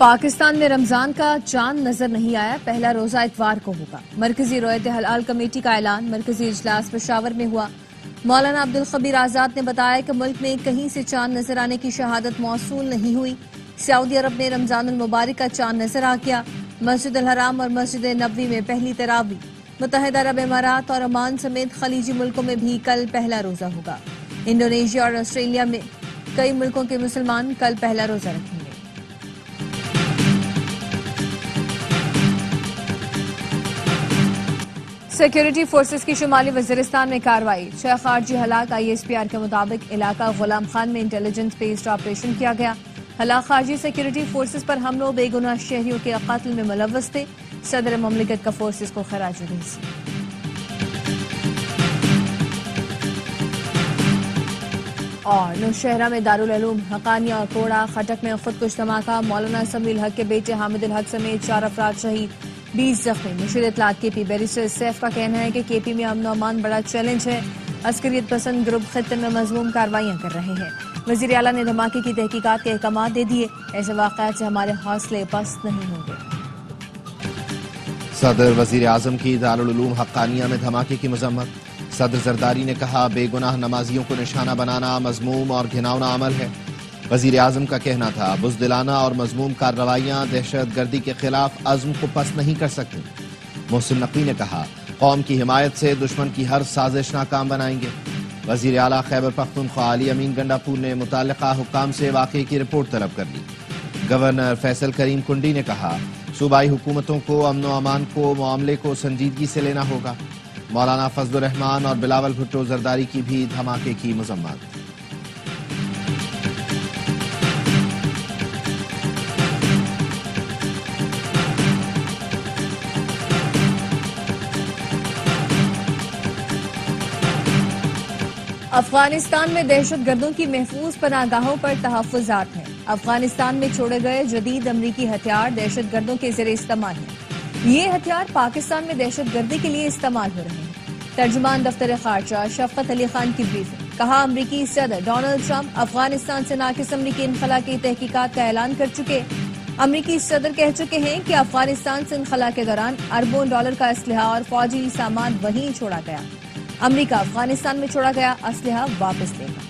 پاکستان میں رمضان کا چاند نظر نہیں آیا، پہلا روزہ اتوار کو ہوگا۔ مرکزی رویت حلال کمیٹی کا اعلان مرکزی اجلاس پشاور میں ہوا۔ مولانا عبدالخبیر آزاد نے بتایا کہ ملک میں کہیں سے چاند نظر آنے کی شہادت موصول نہیں ہوئی۔ سعودی عرب میں رمضان المبارک کا چاند نظر آ گیا۔ مسجد الحرام اور مسجد نبوی میں پہلی تراویح۔ متحدہ عرب امارات اور عمان سمیت خلیجی ملکوں میں بھی کل پہلا روزہ ہوگا۔ انڈونیشیا اور آسٹریلیا میں کئی ملکوں کے مسلمان کل پہلا روزہ رکھیں گے۔ سیکیورٹی فورسز کی شمالی وزیرستان میں کارروائی، 6 خارجی ہلاک۔ ISPR کے مطابق علاقہ غلام خان میں انٹیلیجنس بیسڈ آپریشن کیا گیا۔ ہلاک خارجی سیکیورٹی فورسز پر حملوں بے گناہ شہریوں کے قتل میں ملوث تھے۔ صدر مملکت کا فورسز کو خراج تحسین۔ اور نوشہرہ میں دارالعلوم حقانیہ اور کوڑا خٹک میں خودکش دھماکہ، مولانا سمیع الحق کے بیٹے حامد الحق سمیت 4 افراد شہید، 20 زخمی۔ مشیر اطلاعات KP بیرسٹر سیف کا کہنا ہے کہ KP میں امن و امان بڑا چیلنج ہے، عسکریت پسند گروپ خطے میں مذموم کارروائیاں کر رہے ہیں۔ وزیر اعلیٰ نے دھماکے کی تحقیقات کے احکامات دے دیے، ایسے واقعات سے ہمارے حوصلے پست نہیں ہوں گے۔ صدر وزیر اعظم کی دارالعلوم حقانیہ میں دھماکے کی مذمت۔ صدر زرداری نے کہا بے گناہ نمازیوں کو نشانہ بنانا مذموم اور گھناؤنا عمل ہے۔ وزیر اعظم کا کہنا تھا بزدلانہ اور مذموم کارروائیاں دہشت گردی کے خلاف عزم کو پست نہیں کر سکتی۔ محسن نقوی نے کہا قوم کی حمایت سے دشمن کی ہر سازش ناکام بنائیں گے۔ وزیر اعلیٰ خیبر پختونخوا علی امین گنڈاپور نے متعلقہ حکام سے واقعے کی رپورٹ طلب کر لی۔ گورنر فیصل کریم کنڈی نے کہا صوبائی حکومتوں کو امن و امان کو معاملے کو سنجیدگی سے لینا ہوگا۔ مولانا فضل الرحمان اور بلاول بھٹو زرداری کی بھی دھماکے کی مذمت۔ افغانستان میں دہشت گردوں کی محفوظ پناہ گاہوں پر تحفظات ہیں۔ افغانستان میں چھوڑے گئے جدید امریکی ہتھیار دہشت گردوں کے زیر استعمال ہیں۔ یہ ہتھیار پاکستان میں دہشت گردی کے لیے استعمال ہو رہے ہیں۔ ترجمان دفتر خارجہ شفقت علی خان کی بریفنگ، کہا امریکی صدر ڈونلڈ ٹرمپ افغانستان سے ناقص امریکی انخلا کی تحقیقات کا اعلان کر چکے۔ امریکی صدر کہہ چکے ہیں کہ افغانستان سے انخلا کے دوران اربوں ڈالر کا اسلحہ اور فوجی سامان وہیں چھوڑا گیا۔ امریکہ افغانستان میں چھوڑا گیا اسلحہ واپس لے گا۔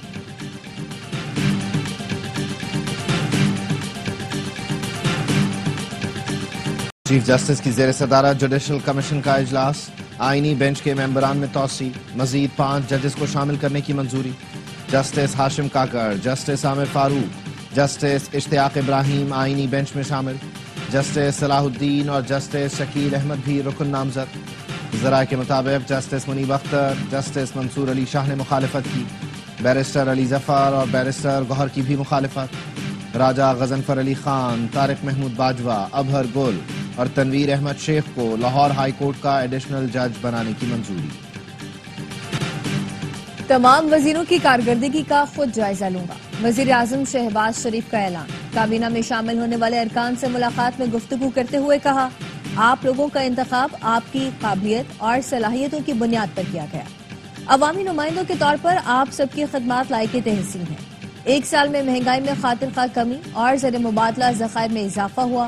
چیف جسٹس کی زیر صدارت جوڈیشل کمیشن کا اجلاس، آئینی بینچ کے ممبران میں توسیع، مزید 5 ججز کو شامل کرنے کی منظوری۔ جسٹس ہاشم کاکڑ، جسٹس عامر فاروق، جسٹس اشتیاق ابراہیم آئینی بینچ میں شامل۔ جسٹس صلاح الدین اور جسٹس شکیل احمد بھی رکن نامزد۔ ذرائع کے مطابق جسٹس منیب اختر، جسٹس منصور علی شاہ نے مخالفت کی۔ بیرسٹر علی ظفر اور بیرسٹر گوہر کی بھی مخالفت۔ راجہ غضنفر علی خان، طارق محمود باجوہ، ابہر گل اور تنویر احمد شیخ کو لاہور ہائی کورٹ کا ایڈیشنل جج بنانے کی منظوری۔ تمام وزیروں کی کارکردگی کا خود جائزہ لوں گا، وزیر اعظم شہباز شریف کا اعلان۔ کابینہ میں شامل ہونے والے ارکان سے ملاقات میں گفتگو کرتے ہوئے کہا آپ لوگوں کا انتخاب آپ کی قابلیت اور صلاحیتوں کی بنیاد پر کیا گیا۔ عوامی نمائندوں کے طور پر آپ سب کی خدمات لائق تحسین ہیں۔ 1 سال میں مہنگائی میں خاطر خواہ کمی اور زر مبادلہ ذخائر میں اضافہ ہوا۔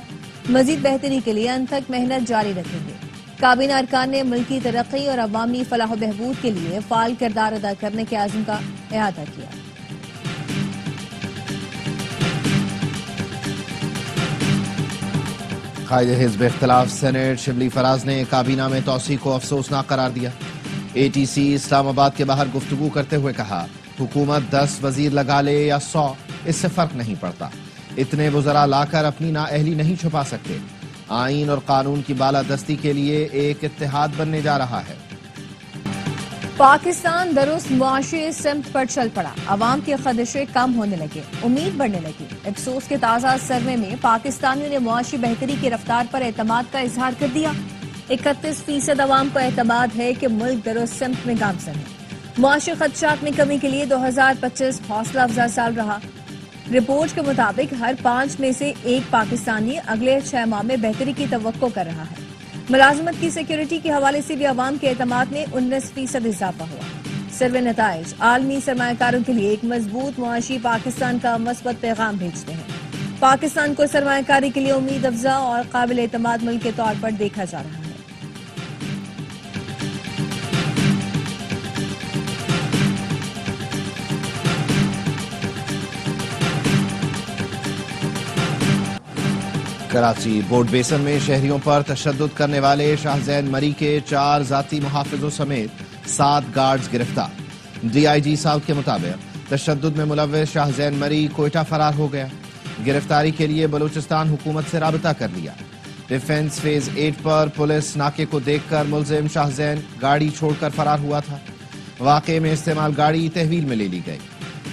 مزید بہتری کے لیے انت تک محنت جاری رکھیں گے۔ کابینہ ارکان نے ملکی ترقی اور عوامی فلاح و بہبود کے لیے فعال کردار ادا کرنے کے عزم کا احاطہ کیا۔ قائد حزب اختلاف سینیٹ شبلی فراز نے کابینہ میں توسیع کو افسوسناک قرار دیا۔ ATC اسلام آباد کے باہر گفتگو کرتے ہوئے کہا حکومت 10 وزیر لگا لے یا 100 اس سے فرق نہیں پڑتا، اتنے وزراء لا کر اپنی نااہلی نہیں چھپا سکتے۔ آئین اور قانون کی بالادستی کے لیے ایک اتحاد بننے جا رہا ہے۔ پاکستان درست معاشی سمت پر چل پڑا، عوام کے خدشے کم ہونے لگے، امید بڑھنے لگی۔ افسوس کے تازہ سروے میں پاکستانیوں نے معاشی بہتری کی رفتار پر اعتماد کا اظہار کر دیا۔ 31% عوام کو اعتماد ہے کہ ملک درست سمت میں گامزن ہے۔ معاشی خدشات میں کمی کے لیے 2025 حوصلہ افزا سال رہا۔ رپورٹ کے مطابق ہر 5 میں سے 1 پاکستانی اگلے 6 ماہ میں بہتری کی توقع کر رہا ہے۔ ملازمت کی سیکیورٹی کے حوالے سے بھی عوام کے اعتماد میں 19% اضافہ ہوا۔ سروے نتائج عالمی سرمایہ کاروں کے لیے ایک مضبوط معاشی پاکستان کا مثبت پیغام بھیجتے ہیں۔ پاکستان کو سرمایہ کاری کے لیے امید افزا اور قابل اعتماد ملک کے طور پر دیکھا جا رہا ہے۔ کراچی بورڈ بیسن میں شہریوں پر تشدد کرنے والے شاہ زین مری کے 4 ذاتی محافظوں سمیت 7 گارڈز گرفتار۔ ڈی آئی جی ساؤتھ کے مطابق تشدد میں ملوث شاہ زین مری کوئٹہ فرار ہو گیا۔ گرفتاری کے لیے بلوچستان حکومت سے رابطہ کر لیا۔ ڈیفنس فیز 8 پر پولیس ناکے کو دیکھ کر ملزم شاہ زین گاڑی چھوڑ کر فرار ہوا تھا۔ واقعے میں استعمال گاڑی تحویل میں لے لی گئی۔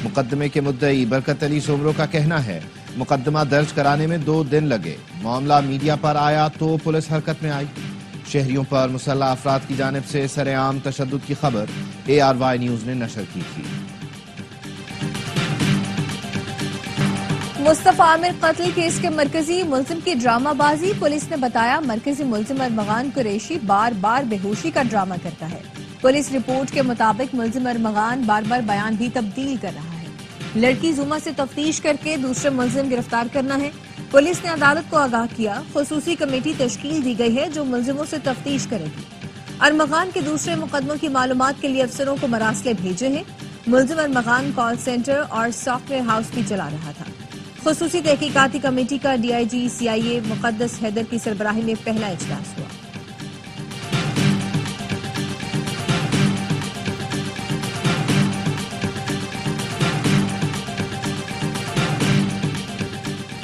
مقدمے کے مدعی برکت علی سومرو کا کہنا ہے مقدمہ درج کرانے میں 2 دن لگے۔ معاملہ میڈیا پر آیا تو پولیس حرکت میں آئی۔ شہریوں پر مسلح افراد کی جانب سے سرعام تشدد کی خبر ARY نیوز نے نشر کی تھی۔ مصطفیٰ عامر قتل کیس کے مرکزی ملزم کی ڈرامہ بازی، پولیس نے بتایا مرکزی ملزم ارمغان قریشی بار بار بے ہوشی کا ڈرامہ کرتا ہے۔ پولیس رپورٹ کے مطابق ملزم ارمغان بار بار بیان بھی تبدیل کر رہا ہے۔ لڑکی زوما سے تفتیش کر کے دوسرے ملزم گرفتار کرنا ہے۔ پولیس نے عدالت کو آگاہ کیا، خصوصی کمیٹی تشکیل دی گئی ہے جو ملزموں سے تفتیش کرے گی۔ ارمغان کے دوسرے مقدموں کی معلومات کے لیے افسروں کو مراسلے بھیجے ہیں۔ ملزم ارمغان کال سینٹر اور سافٹ ویئر ہاؤس بھی چلا رہا تھا۔ خصوصی تحقیقاتی کمیٹی کا DIG CIA مقدس حیدر کی سربراہی میں پہلا اجلاس ہوا۔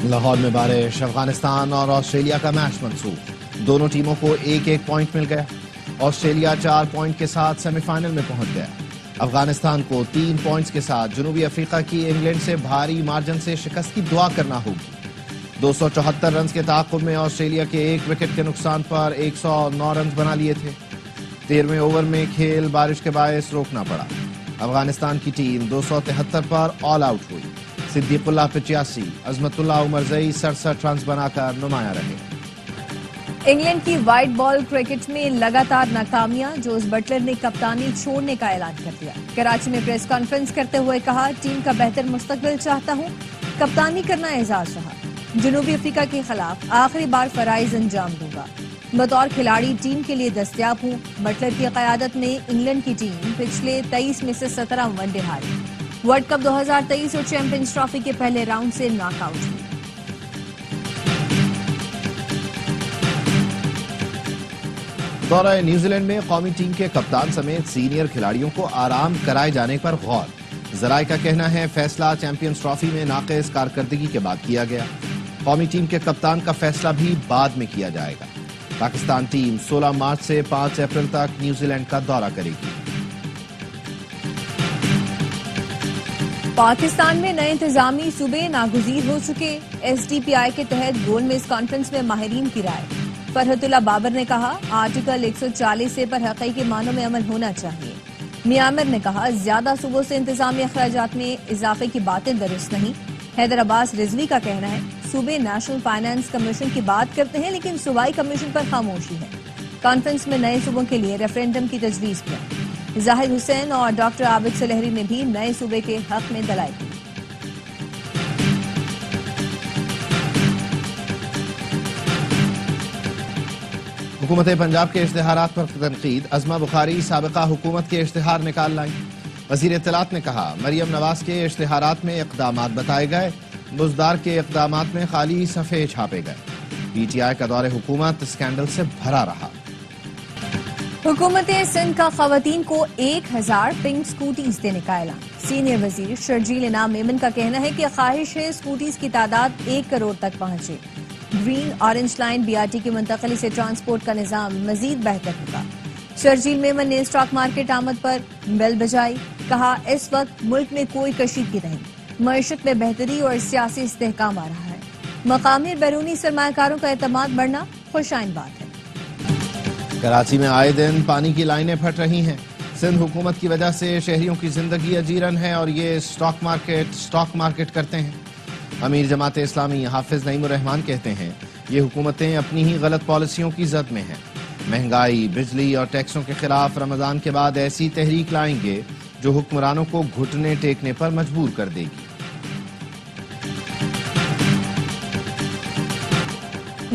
لاہور میں بارش، افغانستان اور آسٹریلیا کا میچ منسوخ۔ دونوں ٹیموں کو 1-1 پوائنٹ مل گیا۔ آسٹریلیا 4 پوائنٹ کے ساتھ سیمی فائنل میں پہنچ گیا۔ افغانستان کو 3 پوائنٹس کے ساتھ جنوبی افریقہ کی انگلینڈ سے بھاری مارجن سے شکست کی دعا کرنا ہوگی۔ 274 رنز کے تعاقب میں آسٹریلیا کے 1 وکٹ کے نقصان پر 109 رنز بنا لیے تھے۔ 13ویں اوور میں کھیل بارش کے باعث روکنا پڑا۔ افغانستان کی ٹیم 273 پر آل آؤٹ ہوئی۔ صدیق اللہ 85، عظمت اللہ عمرزئی 67 رنز بنا کر نمایاں رہے۔ انگلینڈ کی وائٹ بال کرکٹ میں لگاتار ناکامیاں، جوز بٹلر نے کپتانی چھوڑنے کا اعلان کر دیا۔ کراچی میں پریس کانفرنس کرتے ہوئے کہا ٹیم کا بہتر مستقبل چاہتا ہوں، کپتانی کرنا اعزاز رہا، جنوبی افریقہ کے خلاف آخری بار فرائض انجام دوں گا، بطور کھلاڑی ٹیم کے لیے دستیاب ہوں۔ بٹلر کی قیادت میں انگلینڈ کی ٹیم پچھلے 23 میں سے 17 ون ڈے ہاری، ورلڈ کپ 2023 اور چیمپئنز ٹرافی کے پہلے راؤنڈ سے ناک آؤٹ ہوئی۔ دورہ نیوزی لینڈ میں قومی ٹیم کے کپتان سمیت سینئر کھلاڑیوں کو آرام کرائے جانے پر غور۔ ذرائع کا کہنا ہے فیصلہ چیمپئنز ٹرافی میں ناقص کارکردگی کے بعد کیا گیا۔ قومی ٹیم کے کپتان کا فیصلہ بھی بعد میں کیا جائے گا۔ پاکستان ٹیم 16 مارچ سے 5 اپریل تک نیوزی لینڈ کا دورہ کرے گی۔ پاکستان میں نئے انتظامی صوبے ناگزیر ہو چکے۔ SDPI کے تحت گول میز کانفرنس میں ماہرین کی رائے۔ فرحت اللہ بابر نے کہا آرٹیکل 140 سے پر حقیقی معنوں میں عمل ہونا چاہیے۔ میامر نے کہا زیادہ صوبوں سے انتظامی اخراجات میں اضافے کی باتیں درست نہیں۔ حیدر عباس رضوی کا کہنا ہے صوبے نیشنل فائنانس کمیشن کی بات کرتے ہیں لیکن صوبائی کمیشن پر خاموشی ہے۔ کانفرنس میں نئے صوبوں کے لیے ریفرینڈم کی تجویز کی۔ زاہد حسین اور ڈاکٹر عابد سلہری نے بھی نئے صوبے کے حق میں دلائل دی۔ حکومت پنجاب کے اشتہارات پر تنقید، عظمہ بخاری سابقہ حکومت کے اشتہار نکال لائیں۔ وزیر اطلاعات نے کہا مریم نواز کے اشتہارات میں اقدامات بتائے گئے، بزدار کے اقدامات میں خالی صفحے چھاپے گئے۔ PTI کا دور حکومت اسکینڈل سے بھرا رہا۔ حکومت سندھ کا خواتین کو 1000 پنک سکوٹیز دینے کا اعلان۔ سینئر وزیر شرجیل انعام میمن کا کہنا ہے کہ خواہش ہے سکوٹیز کی تعداد 1 کروڑ تک پہنچے۔ گرین آرنج لائن BRT کی منتقلی سے ٹرانسپورٹ کا نظام مزید بہتر ہوگا۔ شرجیل میمن نے اسٹاک مارکیٹ آمد پر بیل بجائی، کہا اس وقت ملک میں کوئی کشیدگی نہیں، معیشت میں بہتری اور سیاسی استحکام آ رہا ہے۔ مقامی اور بیرونی سرمایہ کاروں کا اعتماد بڑھنا خوشائن بات ہے۔ کراچی میں آئے دن پانی کی لائنیں پھٹ رہی ہیں۔ سندھ حکومت کی وجہ سے شہریوں کی زندگی اجیرن ہے اور یہ اسٹاک مارکیٹ کرتے ہیں۔ امیر جماعت اسلامی حافظ نعیم الرحمان کہتے ہیں یہ حکومتیں اپنی ہی غلط پالیسیوں کی زد میں ہیں۔ مہنگائی، بجلی اور ٹیکسوں کے خلاف رمضان کے بعد ایسی تحریک لائیں گے جو حکمرانوں کو گھٹنے ٹیکنے پر مجبور کر دے گی۔